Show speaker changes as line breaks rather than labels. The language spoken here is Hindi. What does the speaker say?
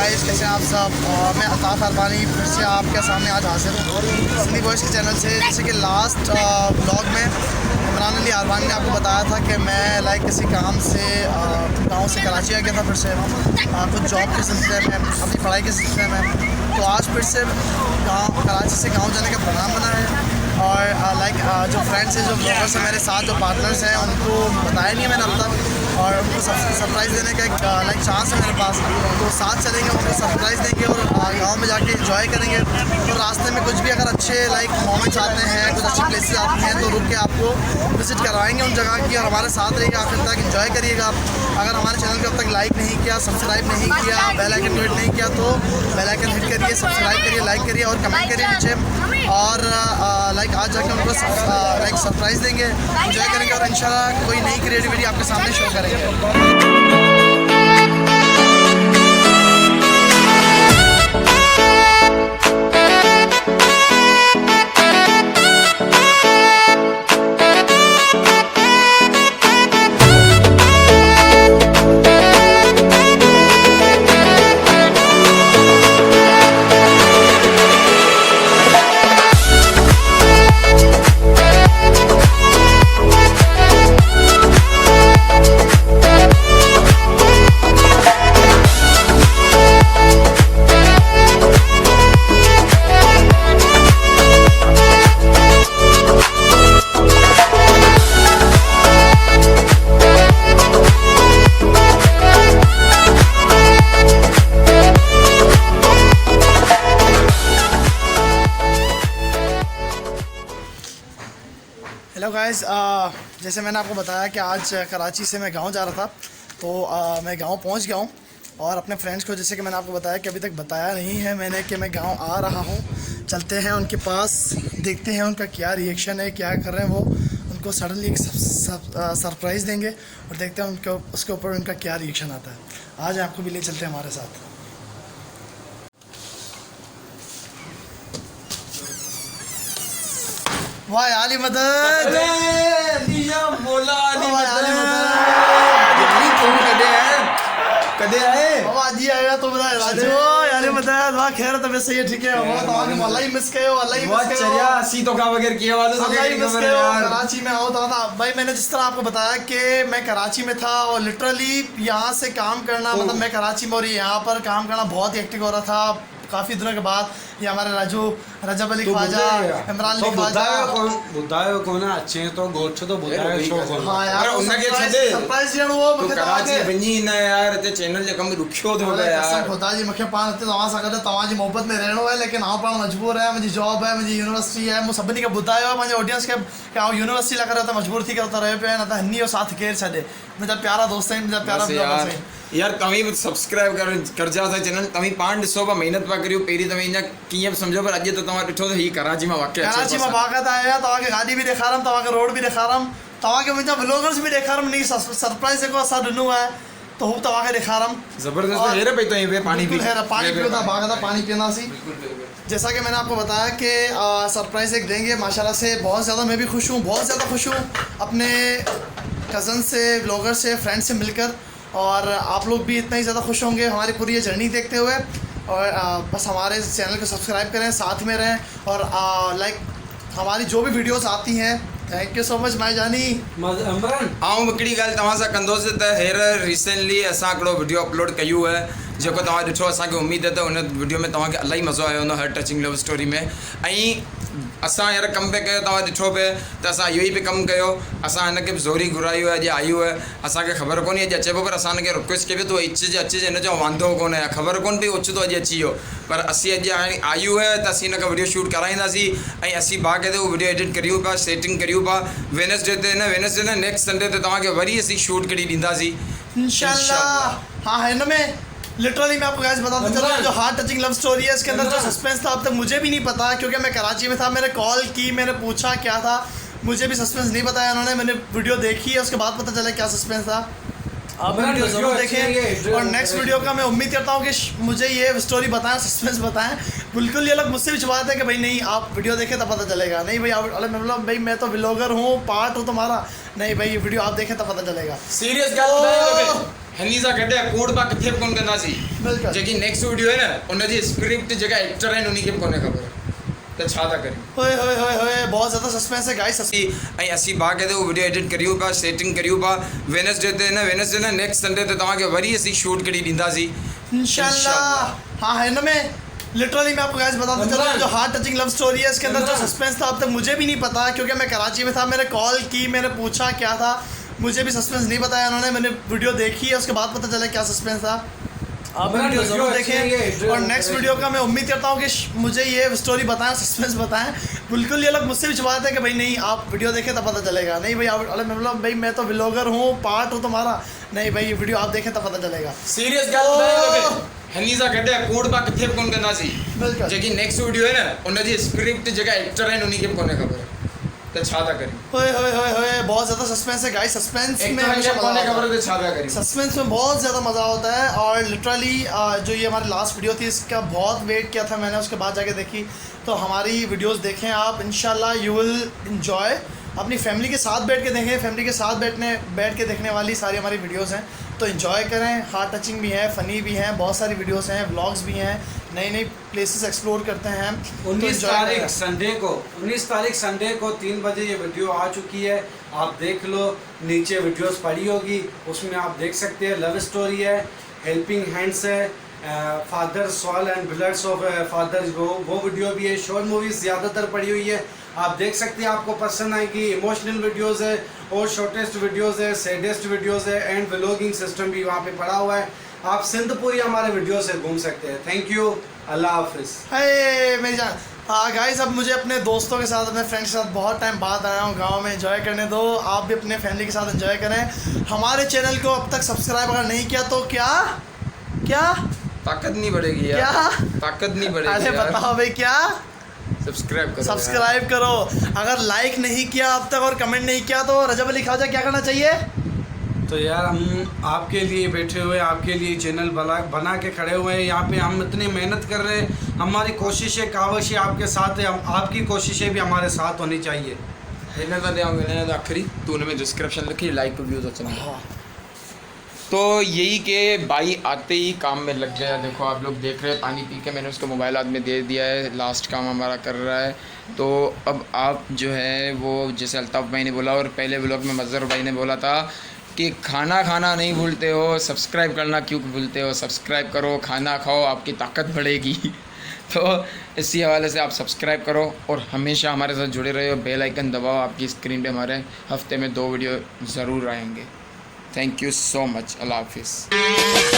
गाइस, कैसे हैं आप सब। मैं अताफ अरबानी फिर से आपके सामने आज हाजिर हूँ सिंधी वॉइस के चैनल से। जैसे कि लास्ट ब्लॉग में इमरान अली अरबानी ने आपको बताया था कि मैं किसी काम से गांव से कराची आ गया था, फिर से कुछ जॉब के सिलसिले में, अपनी पढ़ाई के सिलसिले में। तो आज फिर से कराची से गाँव जाने का प्रोग्राम बना है। और जो फ्रेंड्स हैं, जो ब्लॉगर्स हैं मेरे साथ, जो पार्टनर्स हैं, उनको बताया नहीं है मैंने अब तक, और उनको सरप्राइज़ देने का एक चांस है मेरे पास। तो साथ चलेंगे, उनको सरप्राइज़ देंगे और गांव में जाके एंजॉय करेंगे। तो रास्ते में कुछ भी अगर अच्छे मोमेंट्स आते हैं, कुछ अच्छी प्लेसेस आती हैं, तो रुक के आपको विज़िट करवाएंगे उन जगह की, और हमारे साथ रहिएगा आखिर तक, एंजॉय करिएगा। अगर हमारे चैनल को अब तक लाइक नहीं किया, सब्सक्राइब नहीं किया, बेल आइकन हिट नहीं किया, तो बेल आइकन हिट करिए, सब्सक्राइब करिए, लाइक करिए और कमेंट करिए नीचे। और आज जाके उनको सरप्राइज़ देंगे, एंजॉय करेंगे और इंशाल्लाह कोई नई क्रिएटिविटी आपके सामने शो करेंगे। हेलो गाइस, जैसे मैंने आपको बताया कि आज कराची से मैं गांव जा रहा था, तो मैं गांव पहुंच गया हूं। और अपने फ्रेंड्स को, जैसे कि मैंने आपको बताया कि अभी तक बताया नहीं है मैंने कि मैं गांव आ रहा हूं। चलते हैं उनके पास, देखते हैं उनका क्या रिएक्शन है, क्या कर रहे हैं वो। उनको सडनली एक सरप्राइज़ देंगे और देखते हैं उनको उसके ऊपर उनका क्या रिएक्शन आता है। आज आपको भी ले चलते हैं हमारे साथ। वाह आली मदद,
कदे आए
जी आएगा तो बता राजू यार मदद। वाह खैर तबीयत सही है, ठीक है। वो तो आगे अल्लाह ही मिस कयो, अल्लाह ही मिस कयो,
चलिया सी तो का वगैरह किए वाले
अल्लाह ही मिस कयो। कराची में आओ था भाई, मैंने जिस तरह आपको बताया कि मैं कराची में था और लिटरली यहाँ से काम करना, मतलब मैं कराची में और यहाँ पर काम करना बहुत ही हेक्टिक हो रहा था। काफ़ी दिनों के बाद ये हमारे रजब अली ख्वाजा, इमरान अली ख्वाजा
बुधायो कोना अच्छे तो गोछ तो बुधायो शो कोना।
हां यार
उनके छदे
सरप्राइज ॾियणो हो
तो कराची वञी न यार, ते चैनल जे कम रुखियो थो यार।
खुदा जी मूंखे पाण हिते तव्हां सां गॾु तव्हांजी मोहबत में रहणो आहे, लेकिन आउं पाण मजबूर आहियां। मुंहिंजी जॉब आहे, मुंहिंजी यूनिवर्सिटी आहे। मूं सभिनी खे ॿुधायो आहे, पंहिंजे ऑडियंस खे, कि आउं यूनिवर्सिटी लाइ करे त मजबूर थी करे त रहियो पियो आहियां, न त हिनी जो साथ केरु छॾे। मुंहिंजा प्यारा दोस्त आहिनि, मुंहिंजा प्यारा ब्लॉगर्स आहिनि
यार। तव्हीं भी सब्सक्राइब कर जा था चैनल, तव्हीं पाण ॾिसो पा, मेहनत पा करियो। पहिरीं तव्हीं इन कीअं समझो, पर अॼु त तव्हां ॾिठो त ही कराची में वाक़ई
कराची में बाक़ायदा आया। तव्हांखे गाॾी बि ॾेखारम, तव्हांखे रोड बि ॾेखारम, तव्हांखे मुंहिंजा ब्लॉगर्स बि ॾेखारम। नी सरप्राइज़ जेको असां ॾिनो आहे त हू तव्हांखे ॾेखारम।
ज़बरदस्त हेर पई तो ये पानी भी
पानी पियो था, बाक़ायदा पानी पींदासीं। जैसा कि मैंने आपको बताया कि सरप्राइज़ एक देंगे माशाल्लाह से। बहुत ज़्यादा मैं भी खुश हूँ, बहुत ज़्यादा खुश हूँ अपने कज़न से, ब्लॉगर से, फ्रेंड से मिलकर। और आप लोग भी इतना ही ज़्यादा खुश होंगे हमारी पूरी ये जर्नी देखते हुए। और बस हमारे चैनल को सब्सक्राइब करें, साथ में रहें, और हमारी जो भी वीडियोस आती हैं। Thank you so much my जानी।
आऊं हिकिड़ी ॻाल्हि तव्हां सां कंदोसि त हींअर रिसेंटली असां हिकिड़ो वीडियो अपलोड कयो आहे, जेको तव्हां ॾिठो। असांखे उमेदु आहे त उन वीडियो में तव्हांखे इलाही मज़ो आयो हूंदो, हर टचिंग लव स्टोरी में। ऐं असां हींअर कमु पिया कयो, तव्हां ॾिठो पिए त असां इहो ई पिया कमु कयो। असां हिनखे बि ज़ोरी घुरायो आहे, अॼु आयो आहे। असांखे ख़बर कोन्हे अॼु अचे पियो, पर असां हिनखे रिक्वेस्ट कई तूं अचिजे हिन जो वांदो कोन्हे, ख़बर कोन पई ओचितो अॼु अची वियो। पर असीं अॼु हाणे आयो आहे त असीं हिनखां वीडियो शूट कराईंदासीं, ऐं असीं बाक़ाइदे उहो वीडियो एडिट करियूं पिया, सेटिंग करियूं पिया। वेनसडे न नेक्स्ट संडे ते तव्हांखे वरी असीं शूट करी ॾींदासीं
इंशाल्लाह। हाँ, हिन में लिटरली मैं आपको गाइस बताता चलूँ, जो हार्ट टचिंग लव स्टोरी है, इसके अंदर जो सस्पेंस था अब तक मुझे भी नहीं पता, क्योंकि मैं कराची में था। मैंने कॉल की, मैंने पूछा क्या था, मुझे भी सस्पेंस नहीं बताया उन्होंने। मैंने वीडियो देखी है, उसके बाद पता चला क्या सस्पेंस था। आप वीडियो ज़रूर देखें और नेक्स्ट वीडियो का मैं उम्मीद करता हूँ कि मुझे ये स्टोरी बताएं, सस्पेंस बताएं। बिल्कुल ये लोग मुझसे भी छुपाते हैं कि भाई नहीं आप वीडियो देखें तब पता चलेगा। नहीं भाई आप अरे मतलब भाई मैं तो व्लॉगर हूँ, पार्ट हूँ तुम्हारा। नहीं भाई ये वीडियो आप देखें तब पता चलेगा।
सीरियस गल हनीसा कटे कोड बा किथे कोन कंदासी
बिल्कुल
जेकी नेक्स्ट वीडियो है ना उन जी स्क्रिप्ट जेका एक्टर है उन्हीं के कोने खबर त छा था करी
होए बहुत ज़्यादा सस्पेंस है गाइस।
ऐं असीं बा कहते वो वीडियो एडिट करियूं पिया, सेटिंग करियूं पिया। वेनसडे ना नेक्स्ट संडे ते तव्हांखे वरी असीं शूट करी ॾींदासीं
इंशाल्लाह। हाँ है ना, मैं लिटरली मैं आपको गाइस बताता चला जो हार्ट टचिंग लव स्टोरी है इसके अंदर जो सस्पेंस था अब तक मुझे भी नहीं पता, क्योंकि मैं कराची में था। मैंने कॉल की, मैंने पूछा क्या था, मुझे भी सस्पेंस नहीं बताया उन्होंने। मैंने वीडियो देखी है, उसके बाद पता चला क्या सस्पेंस था। आप वीडियो ज़रूर देखें और नेक्स्ट वीडियो का मैं उम्मीद करता हूँ कि मुझे ये स्टोरी बताएं, सस्पेंस बताएं। बिल्कुल ये लोग मुझसे भी छुपाते हैं कि भाई नहीं आप वीडियो देखें तब पता चलेगा। नहीं भाई आप अरे मतलब भाई मैं तो व्लॉगर हूँ, पार्ट हूँ तुम्हारा। नहीं भाई ये वीडियो आप देखें तब पता चलेगा।
सीरियस गल हनीसा कटे कोड बा किथे कोन कंदासी
बिल्कुल
जेकी नेक्स्ट वीडियो है ना उन जी स्क्रिप्ट जेका एक्टर है उन्हीं के कोने खबर त छा था करी
होए बहुत ज़्यादा सस्पेंस है गाइस। सस्पेंस में हमेशा
कोने
मज़ा
खबर
आता है।
ते छा था करी
सस्पेंस में बहुत ज़्यादा मज़ा होता है। और लिटरली जो ये हमारी लास्ट वीडियो थी इसका बहुत वेट किया था मैंने, उसके बाद जाके देखी। तो हमारी वीडियोस देखें आप, इंशाल्लाह यू विल इन्जॉय। अपनी फैमिली के साथ बैठ के देखें, फैमिली के साथ बैठ के देखने वाली सारी हमारी वीडियोस हैं, तो इन्जॉय करें। हार्ट टचिंग भी है, फ़नी भी हैं, बहुत सारी वीडियोस हैं, व्लॉग्स भी हैं, नई नई प्लेसेस एक्सप्लोर करते हैं।
19 तारीख संडे को 3 बजे ये वीडियो आ चुकी है, आप देख लो। नीचे वीडियोस पड़ी होगी, उसमें आप देख सकते हैं। लव स्टोरी है, हेल्पिंग हैंड्स है, father soul and bloods of father वो वीडियो भी है। शॉर्ट मूवीज़ ज़्यादातर पड़ी हुई है, आप देख सकते हैं, आपको पसंद आएगी। इमोशनल वीडियोस है और शॉर्टेस्ट वीडियोस है, सैडेस्ट वीडियोस है, एंड व्लॉगिंग सिस्टम भी वहाँ पे पड़ा हुआ है। आप सिंधपुरी हमारे वीडियो से घूम सकते हैं। थैंक यू, अल्लाह हाफिज़।
हे मेरी जान, हाँ गाइस अब मुझे अपने दोस्तों के साथ, अपने फ्रेंड्स के साथ बहुत टाइम बाद आया हूँ गांव में, एंजॉय करने दो। आप भी अपने फैमिली के साथ एंजॉय करें। हमारे चैनल को अब तक सब्सक्राइब अगर नहीं किया तो क्या
ताकत नहीं बढ़ेगी यार,
क्या
ताकत नहीं बढ़ेगी
अरे
यार।
बताओ भाई क्या
सब्सक्राइब
करो। अगर लाइक नहीं किया अब तक और कमेंट नहीं किया तो रजब अली ख्वाजा क्या करना चाहिए?
तो यार हम आपके लिए बैठे हुए, आपके लिए चैनल बना के खड़े हुए हैं। यहाँ पे हम इतनी मेहनत कर रहे हैं, हमारी कोशिशें कावशें आपके साथ है, आपकी कोशिशें भी हमारे साथ होनी चाहिए।
आखिरी तू उनमें डिस्क्रिप्शन लिखी लाइक व्यूज अच्छा। तो यही के भाई आते ही काम में लग गया। देखो आप लोग देख रहे हैं, पानी पी के मैंने उसको मोबाइल हाथ में दे दिया है, लास्ट काम हमारा कर रहा है। तो अब आप जो है वो जैसे अल्ताफ़ भाई ने बोला और पहले व्लॉग में मज़हर भाई ने बोला था कि खाना नहीं भूलते हो, सब्सक्राइब करना क्यों भूलते हो? सब्सक्राइब करो, खाना खाओ, आपकी ताकत बढ़ेगी। तो इसी हवाले से आप सब्सक्राइब करो और हमेशा हमारे साथ जुड़े रहे हो। बेल आइकन दबाओ, आपकी स्क्रीन पे हमारे हफ्ते में 2 वीडियो ज़रूर आएंगे। Thank you so much. अल्लाह हाफिज़।